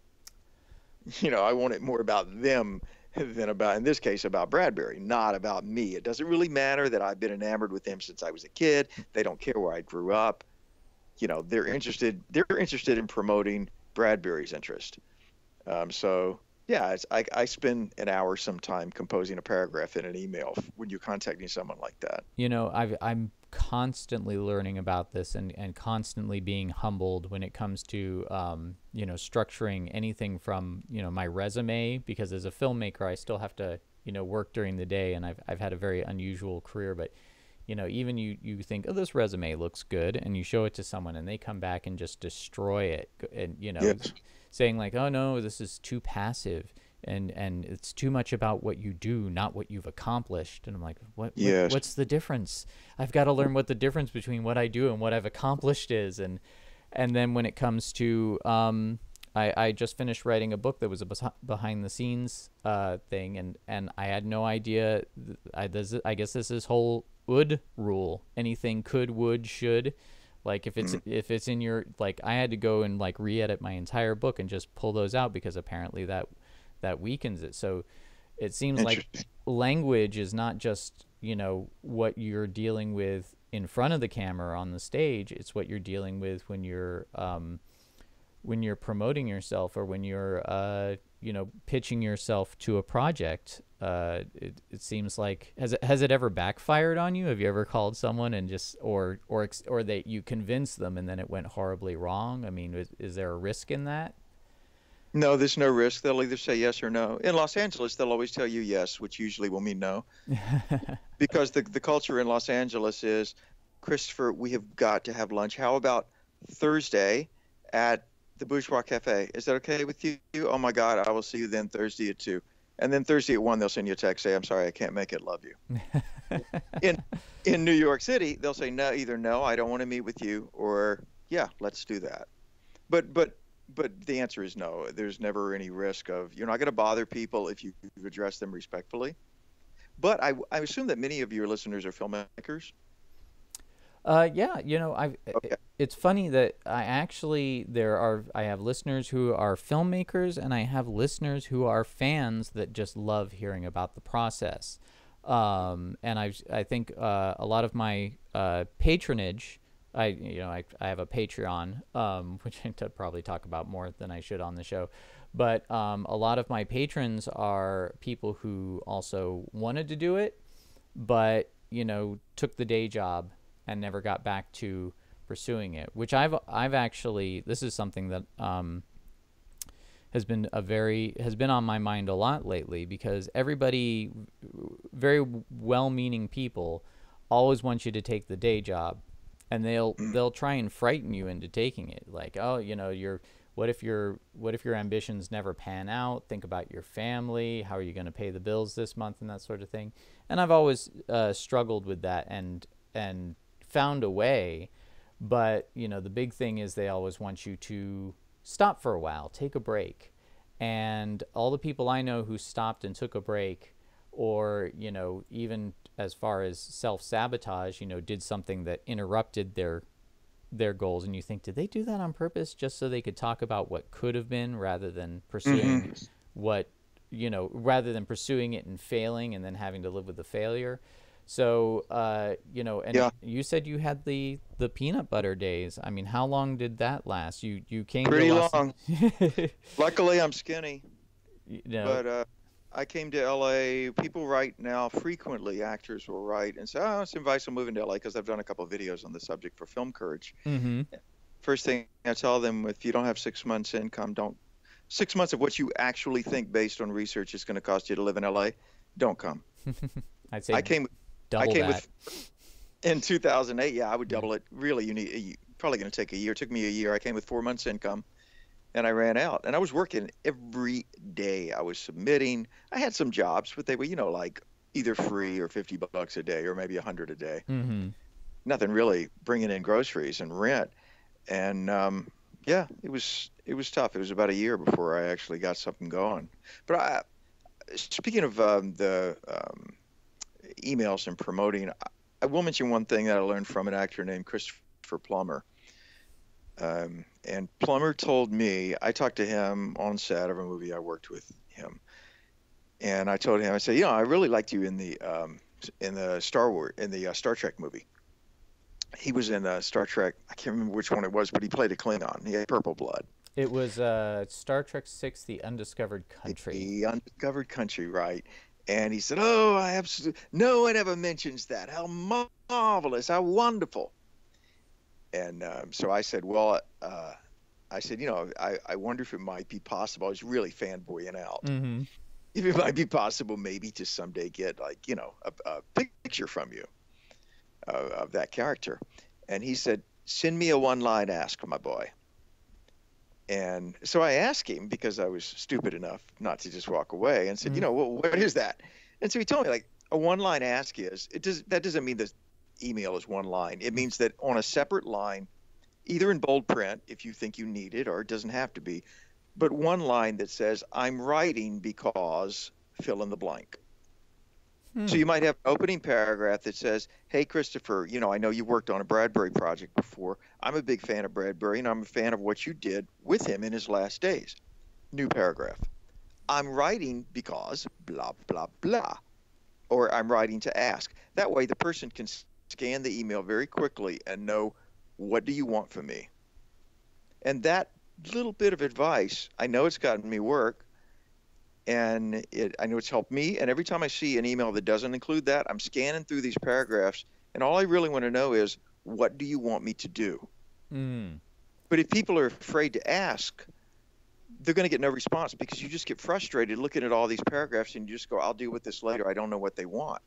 I want it more about them than about, in this case, about Bradbury, not about me. It doesn't really matter that I've been enamored with him since I was a kid. They don't care where I grew up. They're interested in promoting Bradbury's interest. So yeah, I spend an hour sometime composing a paragraph in an email when you're contacting someone like that. I'm constantly learning about this and constantly being humbled when it comes to, structuring anything from, my resume, because as a filmmaker, I still have to, work during the day, and I've had a very unusual career, but even you think, oh, this resume looks good, and you show it to someone and they come back and just destroy it, and Yes. saying like, oh no, this is too passive, and it's too much about what you do, not what you've accomplished. And I'm like, Yes. what's the difference? I've got to learn what the difference between what I do and what I've accomplished is. And then when it comes to I just finished writing a book that was a behind the scenes thing, and I had no idea. I guess this is whole would rule. Anything could, would, should. Like if it's in your, like, I had to go and like re-edit my entire book and just pull those out because apparently that weakens it. So it seems like language is not just, what you're dealing with in front of the camera on the stage. It's what you're dealing with when you're promoting yourself, or when you're pitching yourself to a project. It seems like, has it ever backfired on you? Have you ever called someone and just or that you convinced them and then it went horribly wrong? I mean, is there a risk in that? No, there's no risk. They'll either say yes or no. In Los Angeles, they'll always tell you yes, which usually will mean no. Because the culture in Los Angeles is, Christopher, we have got to have lunch. How about Thursday at the Bourgeois Cafe? Is that okay with you? Oh my God, I will see you then Thursday at 2. And then Thursday at 1, they'll send you a text, say, I'm sorry, I can't make it, love you. In New York City, they'll say no, either no, I don't want to meet with you, or yeah, let's do that. But the answer is no. There's never any risk of, you're not going to bother people if you address them respectfully. But I assume that many of your listeners are filmmakers. Yeah, Okay. it's funny that I have listeners who are filmmakers, and I have listeners who are fans that just love hearing about the process. And I think a lot of my patronage, I have a Patreon, which I could probably talk about more than I should on the show. But a lot of my patrons are people who also wanted to do it, but took the day job and never got back to pursuing it. Which I've actually, this is something that has been on my mind a lot lately, because everybody, very well-meaning people, always want you to take the day job. And they'll try and frighten you into taking it. Like, oh, what if your ambitions never pan out? Think about your family. How are you going to pay the bills this month, and that sort of thing. And I've always struggled with that and found a way. But the big thing is they always want you to stop for a while, take a break. And all the people I know who stopped and took a break, or even as far as self-sabotage, did something that interrupted their goals, and you think, did they do that on purpose just so they could talk about what could have been, rather than pursuing rather than pursuing it and failing and then having to live with the failure? So you said you had the peanut butter days. I mean, how long did that last? You came Pretty to long. Luckily, I'm skinny. But I came to LA. People write now frequently. Actors will write and say, "Oh, let's invite some moving to LA," because I've done a couple of videos on the subject for Film Courage. Mm-hmm. First thing I tell them: if you don't have 6 months income, 6 months of what you actually think based on research is going to cost you to live in LA, don't come. I'd say I came that. In 2008. Yeah, I would double it. Really, probably going to take a year. It took me a year. I came with 4 months income. And I ran out, and I was working every day. I was submitting. I had some jobs, but they were, like either free or $50 a day, or maybe $100 a day. Mm-hmm. Nothing really bringing in groceries and rent. And yeah, it was tough. It was about a year before I actually got something going. But speaking of the emails and promoting, I will mention one thing that I learned from an actor named Christopher Plummer. And Plummer told me, I talked to him on set of a movie. I worked with him, and I told him, I said, I really liked you in the Star Trek movie. He was in Star Trek. I can't remember which one it was, but he played a Klingon. He had purple blood. It was Star Trek VI: The Undiscovered Country. The Undiscovered Country, right? And he said, "Oh, I absolutely, no one ever mentions that. How marvelous, how wonderful." And so I said, "Well, I said, I wonder if it might be possible." I was really fanboying out. Mm-hmm. If it might be possible, maybe to someday get like, a picture from you of that character. And he said, "Send me a one-line ask, my boy." And so I asked him, because I was stupid enough not to just walk away, and said, Mm-hmm. well, what is that? And so he told me, like, a one-line ask is, that doesn't mean the email is one line. It means that on a separate line, either in bold print if you think you need it, or it doesn't have to be, but one line that says, "I'm writing because fill in the blank." So Hmm. you might have an opening paragraph that says, "Hey, Christopher, I know you worked on a Bradbury project before. I'm a big fan of Bradbury, and I'm a fan of what you did with him in his last days." New paragraph. "I'm writing because blah, blah, blah." Or, "I'm writing to ask." That way the person can scan the email very quickly and know, what do you want from me? And that little bit of advice, I know it's gotten me work, and I know it's helped me. And every time I see an email that doesn't include that, I'm scanning through these paragraphs, and all I really want to know is, what do you want me to do? Mm. But if people are afraid to ask, they're going to get no response, because you just get frustrated looking at all these paragraphs and you just go, "I'll deal with this later. I don't know what they want."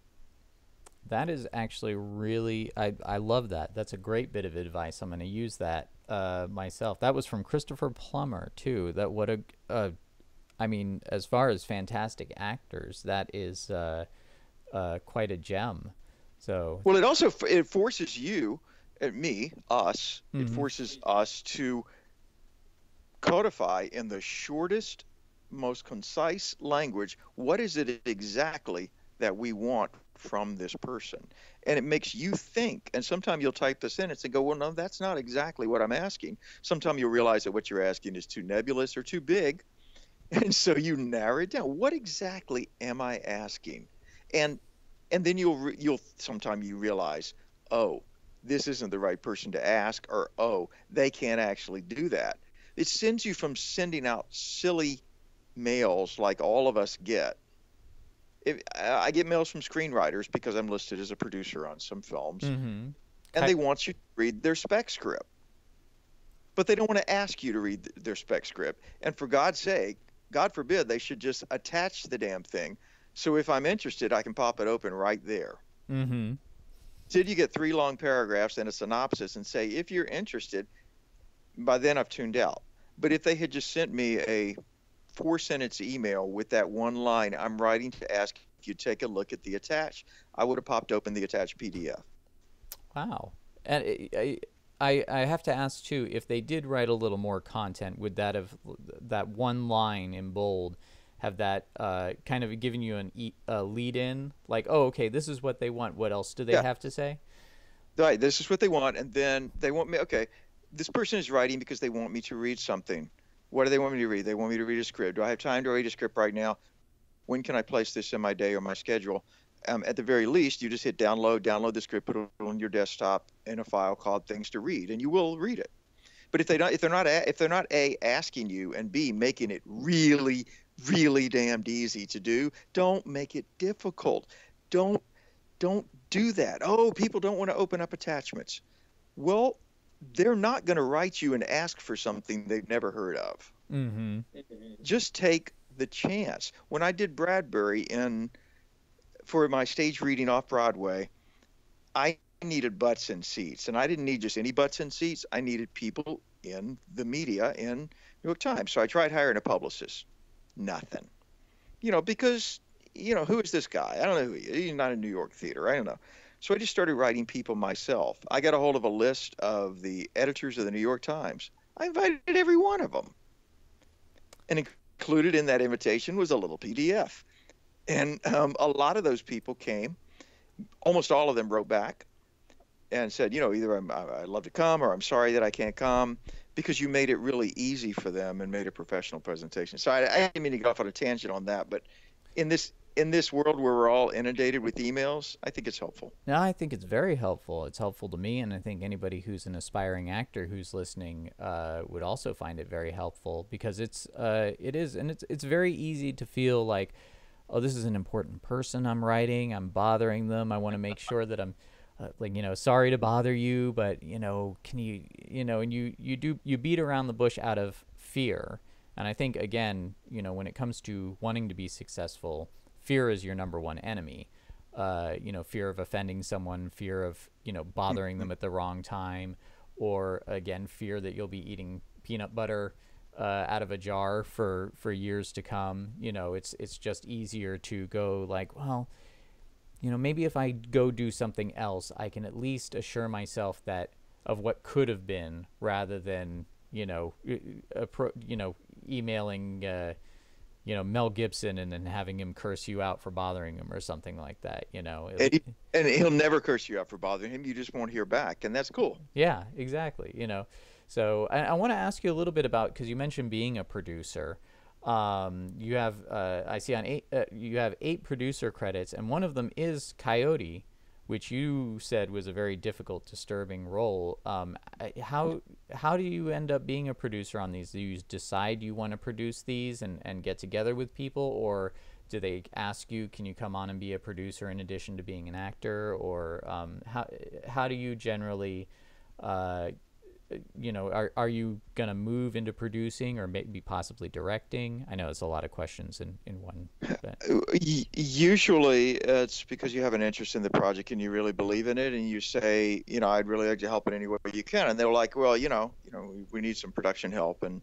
That is actually really, I love that. That's a great bit of advice. I'm going to use that myself. That was from Christopher Plummer too. That what I mean, as far as fantastic actors, that is quite a gem. So. Well, it forces you, me, us. It Mm-hmm. forces us to codify in the shortest, most concise language, what is it exactly that we want from this person. And it makes you think. And sometimes you'll type the sentence and go, "Well, no, that's not exactly what I'm asking." Sometimes you'll realize that what you're asking is too nebulous or too big. And so you narrow it down. What exactly am I asking? And then you'll sometime you realize, oh, this isn't the right person to ask, or, oh, they can't actually do that. It sends you from sending out silly mails like all of us get. I get mails from screenwriters because I'm listed as a producer on some films, Mm-hmm. and they want you to read their spec script, but they don't want to ask you to read their spec script. And for God's sake, God forbid, they should just attach the damn thing. So if I'm interested, I can pop it open right there. Mm-hmm. Instead, you get 3 long paragraphs and a synopsis and say, "If you're interested." By then I've tuned out. But if they had just sent me a 4-sentence email with that one line, "I'm writing to ask if you take a look at the attached," I would have popped open the attached PDF. Wow. And I have to ask too, if they did write a little more content, would that one line in bold have that kind of given you a lead in, like, oh, okay, this is what they want. What else do they Yeah, have to say? right. This is what they want. And then they want me, okay, this person is writing because they want me to read something. What do they want me to read? They want me to read a script. Do I have time to read a script right now? When can I place this in my day or my schedule? At the very least, you just hit download the script, put it on your desktop in a file called Things to Read, and you will read it. But if they're not A, asking you, and B, making it really, really damned easy to do, don't make it difficult. Don't don't do that. "Oh, people don't want to open up attachments." Well, they're not going to write you and ask for something they've never heard of. Mm-hmm. Just take the chance. When I did Bradbury for my stage reading off Broadway, I needed butts in seats, and I didn't need just any butts in seats. I needed people in the media in New York Times. So I tried hiring a publicist. Nothing. Because, who is this guy? I don't know who he is. He's not a New York theater. I don't know. So I just started writing people myself. I got a hold of a list of the editors of the New York Times. I invited every one of them. And included in that invitation was a little PDF. And a lot of those people came. Almost all of them wrote back and said, either I'd love to come, or "I'm sorry that I can't come," because you made it really easy for them and made a professional presentation. So I didn't mean to go off on a tangent on that, but in this world where we're all inundated with emails, I think it's helpful. No, I think it's very helpful. It's helpful to me, and I think anybody who's an aspiring actor who's listening would also find it very helpful, because it is, and it's very easy to feel like, oh, this is an important person I'm writing. I'm bothering them. I want to make sure that I'm like, sorry to bother you, but, can you, and you beat around the bush out of fear. And I think, again, when it comes to wanting to be successful, fear is your number one enemy. Fear of offending someone, fear of, bothering them at the wrong time, or, again, fear that you'll be eating peanut butter out of a jar for years to come. It's just easier to go like, well, maybe if I go do something else, I can at least assure myself that of what could have been, rather than, emailing, Mel Gibson and then having him curse you out for bothering him or something like that. And he'll never curse you out for bothering him. You just won't hear back, and that's cool. Yeah, exactly. So I want to ask you a little bit about, because you mentioned being a producer. You have I see on you have 8 producer credits, and one of them is Coyote, which you said was a very difficult, disturbing role. How do you end up being a producer on these? Do you decide you want to produce these and get together with people, or do they ask you, can you come on and be a producer in addition to being an actor, or how do you generally are you going to move into producing or maybe possibly directing? I know it's a lot of questions in one. Usually it's because you have an interest in the project and you really believe in it, and you say, I'd really like to help in any way you can. And they're like, well, we need some production help, and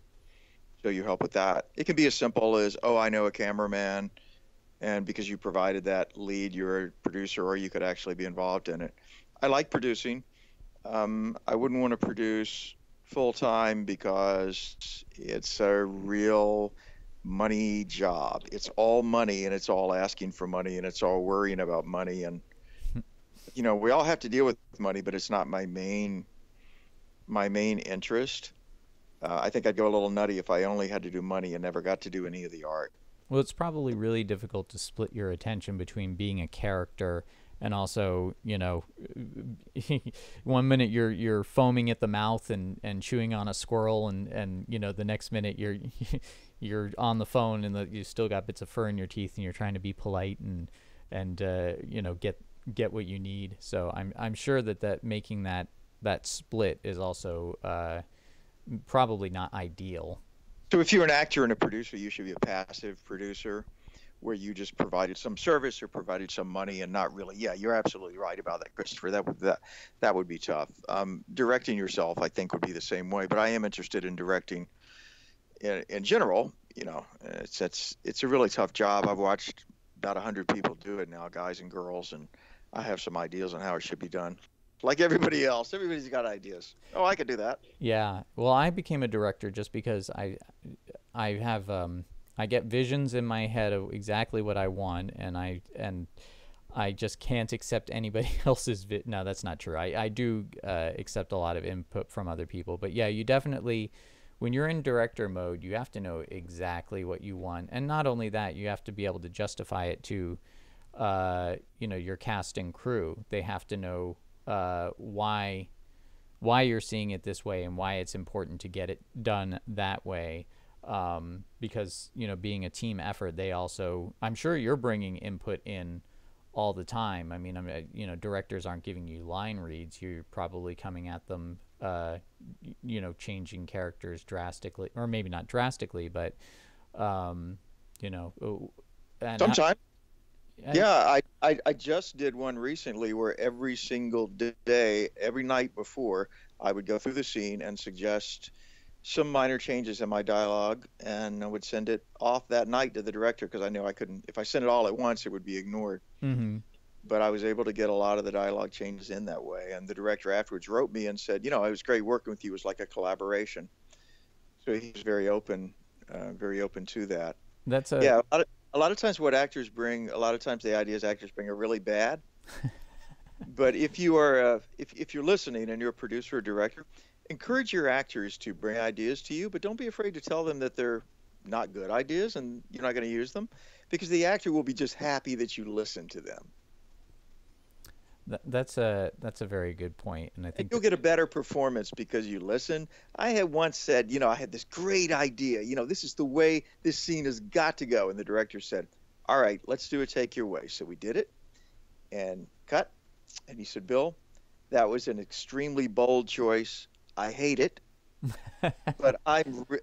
so you help with that. It can be as simple as, oh, I know a cameraman, and because you provided that lead, you're a producer, or you could actually be involved in it. I like producing. I wouldn't want to produce full time because it's a real money job. It's all money, and it's all asking for money, and it's all worrying about money. And, we all have to deal with money, but it's not my main interest. I think I'd go a little nutty if I only had to do money and never got to do any of the art. Well, it's probably really difficult to split your attention between being a character and also, one minute you're foaming at the mouth and chewing on a squirrel, and the next minute you're on the phone and you still got bits of fur in your teeth and you're trying to be polite and get what you need. So I'm sure that making that split is also probably not ideal. So if you're an actor and a producer, you should be a passive producer, where you just provided some service or provided some money and not really. Yeah, you're absolutely right about that, Christopher. That would be tough. Directing yourself, I think, would be the same way. But I am interested in directing in general. It's a really tough job. I've watched about 100 people do it now, guys and girls, and I have some ideas on how it should be done. Like everybody else, everybody's got ideas. Oh, I could do that. Yeah. Well, I became a director just because I have I get visions in my head of exactly what I want, and I just can't accept anybody else's no, that's not true. I do accept a lot of input from other people, but yeah, you definitely, when you're in director mode, you have to know exactly what you want, and not only that, you have to be able to justify it to your cast and crew. They have to know why you're seeing it this way and why it's important to get it done that way. Because, being a team effort, they also, I'm sure you're bringing input in all the time. I mean, directors aren't giving you line reads. You're probably coming at them, changing characters drastically, or maybe not drastically, but, sometimes. Yeah, I just did one recently where every single day, every night before, I would go through the scene and suggest some minor changes in my dialogue, and I would send it off that night to the director, because I knew I couldn't, if I sent it all at once, it would be ignored. Mm-hmm. But I was able to get a lot of the dialogue changes in that way. And the director afterwards wrote me and said, it was great working with you. It was like a collaboration. So he was very open to that. That's a lot of times what actors bring, a lot of times the ideas actors bring are really bad. But if you are, if you're listening and you're a producer or director, encourage your actors to bring ideas to you, but don't be afraid to tell them that they're not good ideas and you're not going to use them, because the actor will be just happy that you listen to them. That's a very good point, and I think you'll get a better performance because you listen. I had once said, I had this great idea. This is the way this scene has got to go, and the director said, all right, let's do a take your way. So we did it and cut. And he said, Bill, that was an extremely bold choice. I hate it, but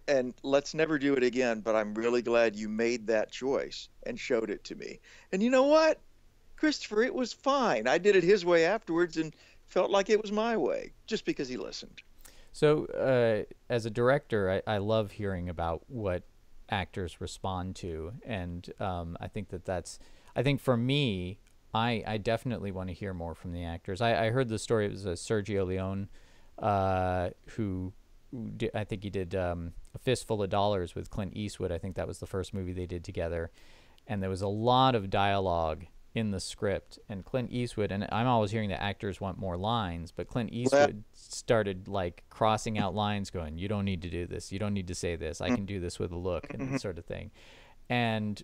and let's never do it again. But I'm really glad you made that choice and showed it to me. And you know what, Christopher, it was fine. I did it his way afterwards and felt like it was my way just because he listened. So, as a director, I love hearing about what actors respond to, and I think I think for me, I definitely want to hear more from the actors. I heard the story. It was Sergio Leone, who I think he did A Fistful of Dollars with Clint Eastwood. I think that was the first movie they did together, and there was a lot of dialogue in the script, and Clint Eastwood, and I'm always hearing that actors want more lines, but Clint Eastwood started like crossing out lines, going, you don't need to do this, you don't need to say this, I can do this with a look, and sort of thing. And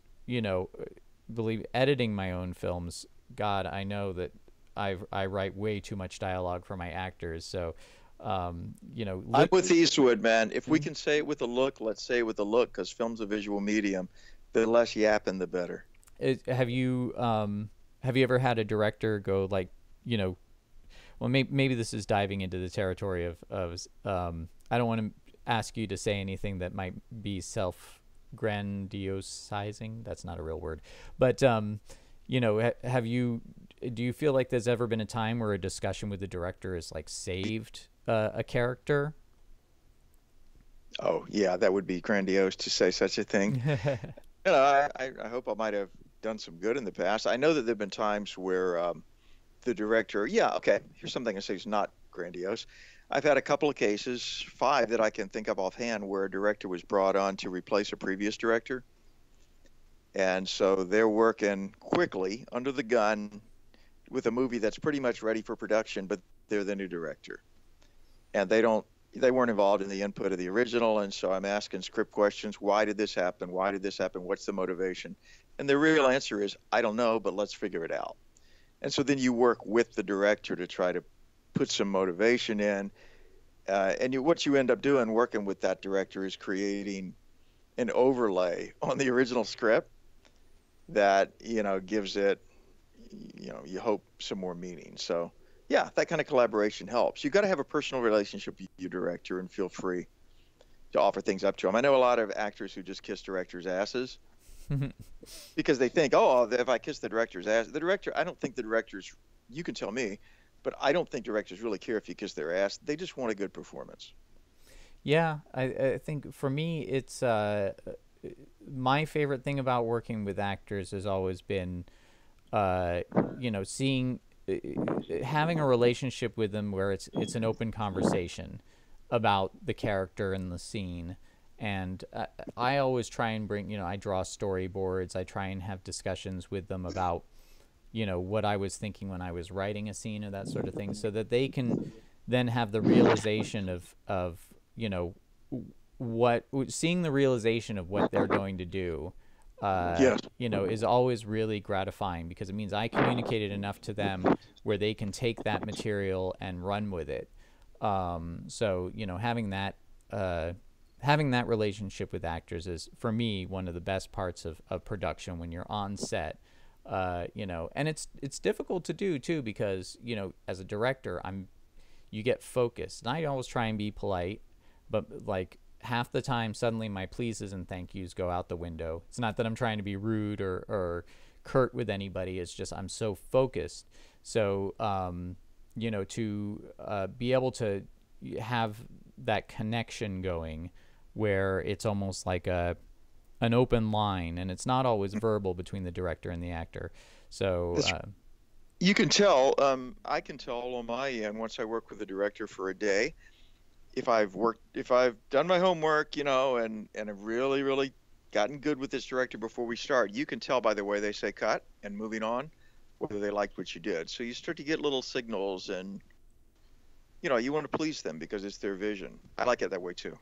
believe editing my own films, God, I know that I write way too much dialogue for my actors. So I'm with Eastwood, man. If we can say it with a look, let's say it with a look, because film's a visual medium. The less yapping, the better. Have you ever had a director go like, well, maybe this is diving into the territory of I don't want to ask you to say anything that might be self-grandiosizing. That's not a real word. But, do you feel like there's ever been a time where a discussion with the director has like saved a character? Oh, yeah, that would be grandiose to say such a thing. I hope I might have done some good in the past. I know that there have been times where the director, here's something I say is not grandiose. I've had a couple of cases, 5 that I can think of offhand, where a director was brought on to replace a previous director. And so they're working quickly under the gun with a movie that's pretty much ready for production, but they're the new director. And they weren't involved in the input of the original, and so I'm asking script questions. Why did this happen? Why did this happen? What's the motivation? And the real answer is, I don't know, but let's figure it out. And so then you work with the director to try to put some motivation in. What you end up doing working with that director is creating an overlay on the original script that, gives it, you hope, some more meaning. So yeah, that kind of collaboration helps. You've got to have a personal relationship with your director and feel free to offer things up to them. I know a lot of actors who just kiss directors' asses because they think, oh, if I kiss the director's ass, I don't think the directors, you can tell me, but I don't think directors really care if you kiss their ass. They just want a good performance. Yeah, I think for me, it's my favorite thing about working with actors has always been, having a relationship with them where it's an open conversation about the character and the scene. And I always try and bring, I draw storyboards. I try and have discussions with them about, what I was thinking when I was writing a scene or that sort of thing, so that they can then have the realization of seeing the realization of what they're going to do. Yes. Is always really gratifying, because it means I communicated enough to them where they can take that material and run with it. So, having that relationship with actors is, for me, one of the best parts of production when you're on set. And it's difficult to do too, because, as a director, you get focused, and I always try and be polite, but like half the time suddenly my pleases and thank yous go out the window. It's not that I'm trying to be rude or curt with anybody. It's just I'm so focused. So, to be able to have that connection going where it's almost like an open line, and it's not always verbal between the director and the actor. So you can tell, I can tell on my end once I work with the director for a day, if I've done my homework, and have really, really gotten good with this director before we start. You can tell by the way they say cut and moving on whether they liked what you did. So you start to get little signals, and you want to please them because it's their vision. I like it that way too.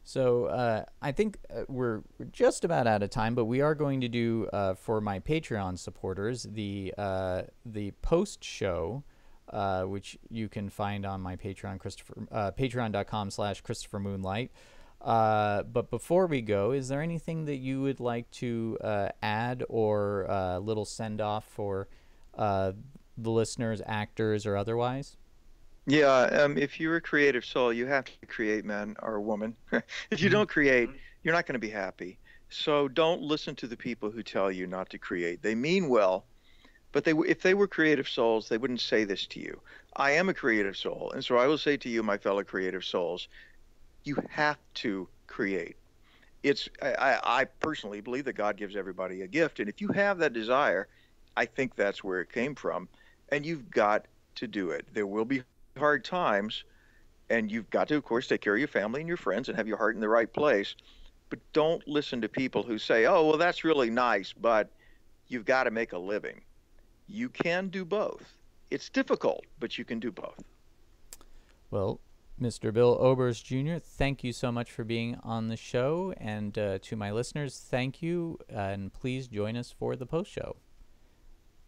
So I think we're just about out of time, but we are going to do for my Patreon supporters the post show, which you can find on my Patreon, patreon.com/ChristopherMoonlight. But before we go, is there anything that you would like to add, or a little send-off for the listeners, actors, or otherwise? Yeah, if you're a creative soul, you have to create, man or woman. If you Mm-hmm. don't create, you're not going to be happy. So don't listen to the people who tell you not to create. They mean well, but if they were creative souls, they wouldn't say this to you. I am a creative soul, and so I will say to you, my fellow creative souls, you have to create. I personally believe that God gives everybody a gift, and if you have that desire, I think that's where it came from, and you've got to do it. There will be hard times, and you've got to, of course, take care of your family and your friends and have your heart in the right place. But don't listen to people who say, "Oh, well, that's really nice, but you've got to make a living." You can do both. It's difficult, but you can do both. Well, Mr. Bill Oberst Jr., thank you so much for being on the show. And to my listeners, thank you. And please join us for the post show.